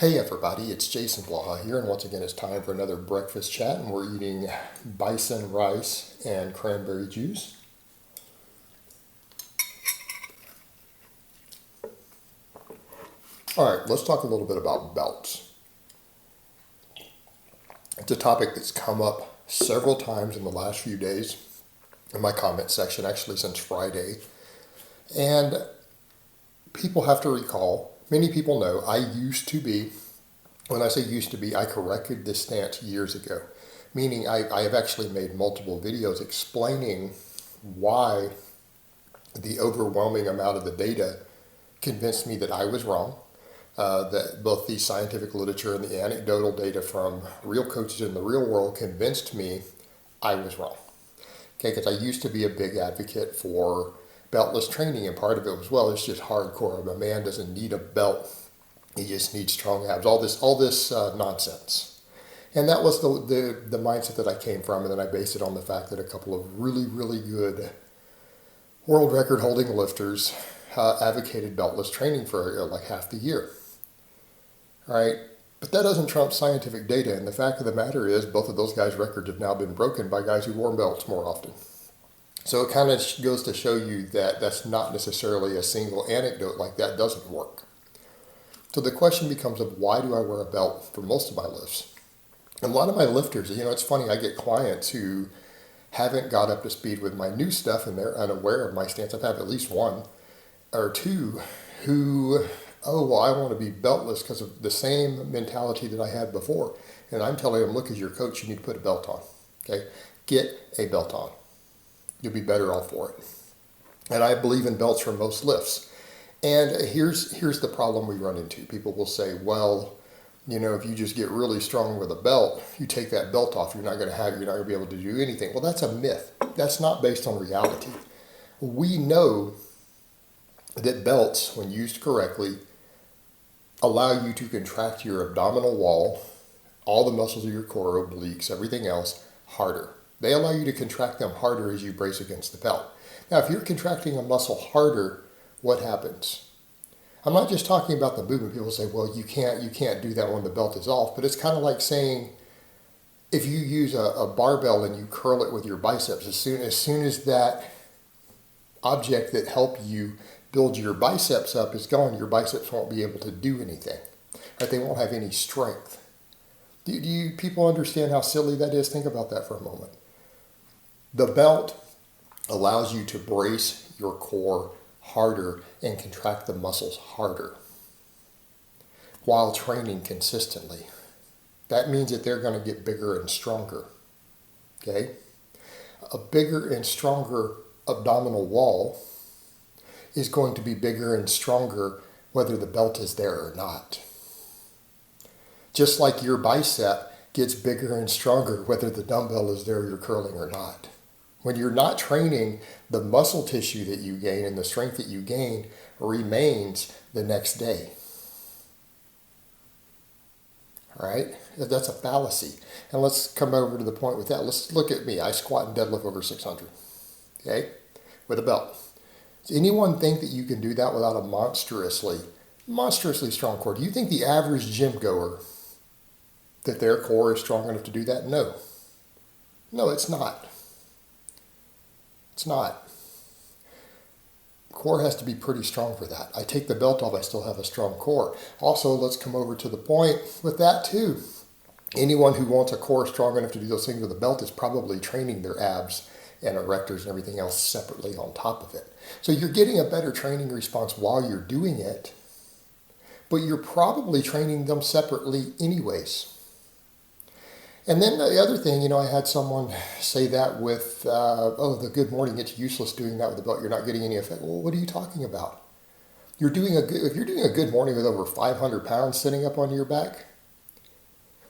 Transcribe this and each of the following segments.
Hey everybody, it's Jason Blaha here, and once again it's time for another breakfast chat, and we're eating bison rice and cranberry juice. All right, let's talk a little bit about belts. It's a topic that's come up several times in the last few days in my comment section, actually since Friday. And people have to recall, many people know, I used to be, when I say used to be, I corrected this stance years ago. Meaning I have actually made multiple videos explaining why the overwhelming amount of the data convinced me that I was wrong. That both the scientific literature and the anecdotal data from real coaches in the real world convinced me I was wrong. Okay, because I used to be a big advocate for beltless training, and part of it was, well, it's just hardcore. A man doesn't need a belt; he just needs strong abs. All this nonsense, and that was the mindset that I came from, and then I based it on the fact that a couple of really good world record holding lifters advocated beltless training for like half the year. All right, but that doesn't trump scientific data, and the fact of the matter is both of those guys' records have now been broken by guys who wore belts more often. So it kind of goes to show you that that's not necessarily a single anecdote like that doesn't work. So the question becomes of why do I wear a belt for most of my lifts? And a lot of my lifters, it's funny, I get clients who haven't got up to speed with my new stuff and they're unaware of my stance. I've had at least one or two who, oh, well, I want to be beltless because of the same mentality that I had before. And I'm telling them, look, as your coach, you need to put a belt on. Okay? Get a belt on. You'll be better off for it. And I believe in belts for most lifts. And here's the problem we run into. People will say, well, if you just get really strong with a belt, you take that belt off, you're not going to be able to do anything. Well, that's a myth. That's not based on reality. We know that belts, when used correctly, allow you to contract your abdominal wall, all the muscles of your core, obliques, everything else, harder. They allow you to contract them harder as you brace against the belt. Now, if you're contracting a muscle harder, what happens? I'm not just talking about the movement. People say, well, you can't do that when the belt is off, but it's kind of like saying, if you use a barbell and you curl it with your biceps, as soon as that object that helped you build your biceps up is gone, your biceps won't be able to do anything. Right? They won't have any strength. Do you people understand how silly that is? Think about that for a moment. The belt allows you to brace your core harder and contract the muscles harder while training consistently. That means that they're going to get bigger and stronger. Okay? A bigger and stronger abdominal wall is going to be bigger and stronger whether the belt is there or not. Just like your bicep gets bigger and stronger whether the dumbbell is there you're curling or not. When you're not training, the muscle tissue that you gain and the strength that you gain remains the next day. All right? That's a fallacy. And let's come over to the point with that. Let's look at me. I squat and deadlift over 600. Okay? With a belt. Does anyone think that you can do that without a monstrously strong core? Do you think the average gym goer, that their core is strong enough to do that? No. No, it's not. It's not. Core has to be pretty strong for that. I take the belt off, I still have a strong core. Also, let's come over to the point with that too. Anyone who wants a core strong enough to do those things with a belt is probably training their abs and erectors and everything else separately on top of it. So you're getting a better training response while you're doing it, but you're probably training them separately anyways. And then the other thing, I had someone say that with, the good morning, it's useless doing that with the belt. You're not getting any effect. Well, what are you talking about? If you're doing a good morning with over 500 pounds sitting up on your back,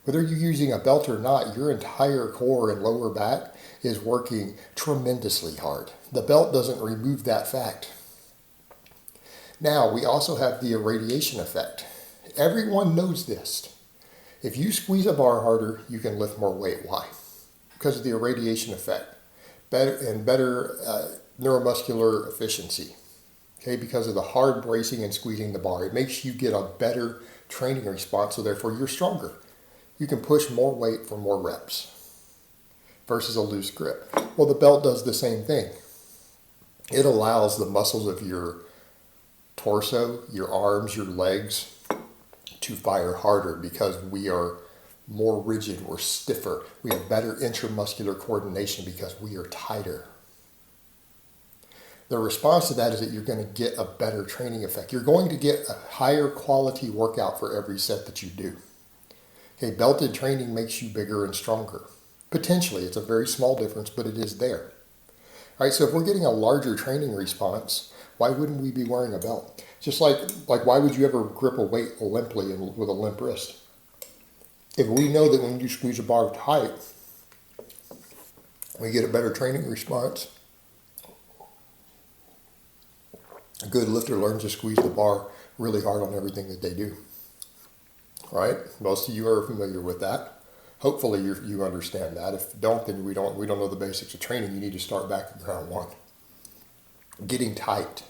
whether you're using a belt or not, your entire core and lower back is working tremendously hard. The belt doesn't remove that fact. Now, we also have the irradiation effect. Everyone knows this. If you squeeze a bar harder, you can lift more weight. Why? Because of the irradiation effect. Better neuromuscular efficiency. okay, because of the hard bracing and squeezing the bar. It makes you get a better training response, so therefore you're stronger. You can push more weight for more reps versus a loose grip. Well, the belt does the same thing. It allows the muscles of your torso, your arms, your legs to fire harder because we are more rigid, we're stiffer. We have better intramuscular coordination because we are tighter. The response to that is that you're going to get a better training effect. You're going to get a higher quality workout for every set that you do. Okay, belted training makes you bigger and stronger. Potentially, it's a very small difference, but it is there. All right, so if we're getting a larger training response, why wouldn't we be wearing a belt? Just like why would you ever grip a weight limply and with a limp wrist? If we know that when you squeeze a bar tight, we get a better training response. A good lifter learns to squeeze the bar really hard on everything that they do. Right? Most of you are familiar with that. Hopefully you understand that. If you don't, then we don't know the basics of training. You need to start back at ground one. Getting tight.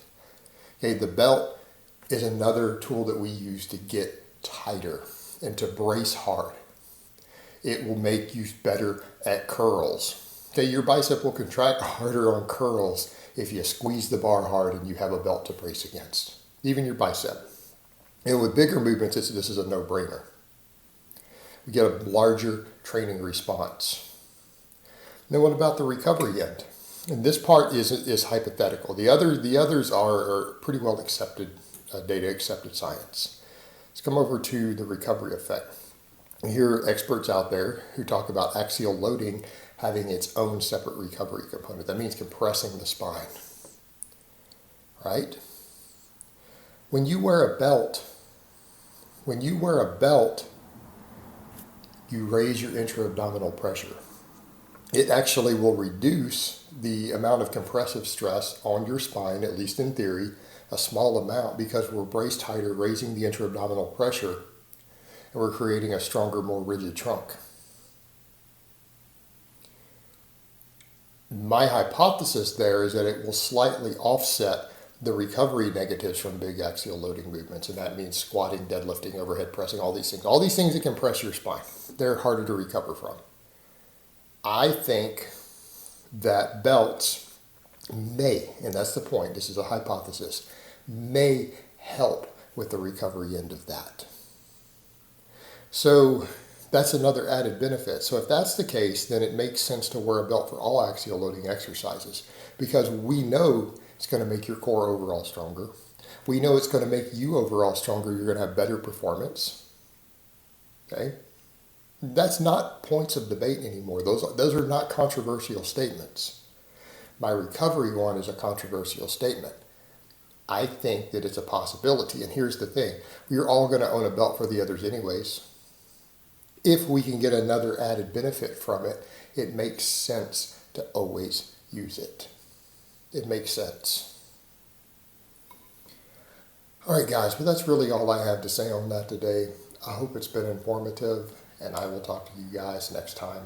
Okay, the belt is another tool that we use to get tighter and to brace hard. It will make you better at curls. Okay, your bicep will contract harder on curls if you squeeze the bar hard and you have a belt to brace against. Even your bicep. And with bigger movements, this is a no-brainer. We get a larger training response. Then what about the recovery end? And this part is hypothetical. The others are pretty well accepted, data accepted science. Let's come over to the recovery effect. You hear experts out there who talk about axial loading having its own separate recovery component. That means compressing the spine, right? When you wear a belt, you raise your intra-abdominal pressure. It actually will reduce the amount of compressive stress on your spine, at least in theory, a small amount, because we're braced tighter, raising the intra-abdominal pressure, and we're creating a stronger, more rigid trunk. My hypothesis there is that it will slightly offset the recovery negatives from big axial loading movements, and that means squatting, deadlifting, overhead pressing, all these things. All these things that compress your spine, they're harder to recover from. I think that belts may, and that's the point, this is a hypothesis, may help with the recovery end of that. So that's another added benefit. So if that's the case, then it makes sense to wear a belt for all axial loading exercises, because we know it's going to make your core overall stronger. We know it's going to make you overall stronger. You're going to have better performance. Okay? That's not points of debate anymore. Those are not controversial statements. My recovery one is a controversial statement. I think that it's a possibility. And here's the thing. We're all going to own a belt for the others anyways. If we can get another added benefit from it, it makes sense to always use it. It makes sense. All right, guys, but that's really all I have to say on that today. I hope it's been informative, and I will talk to you guys next time.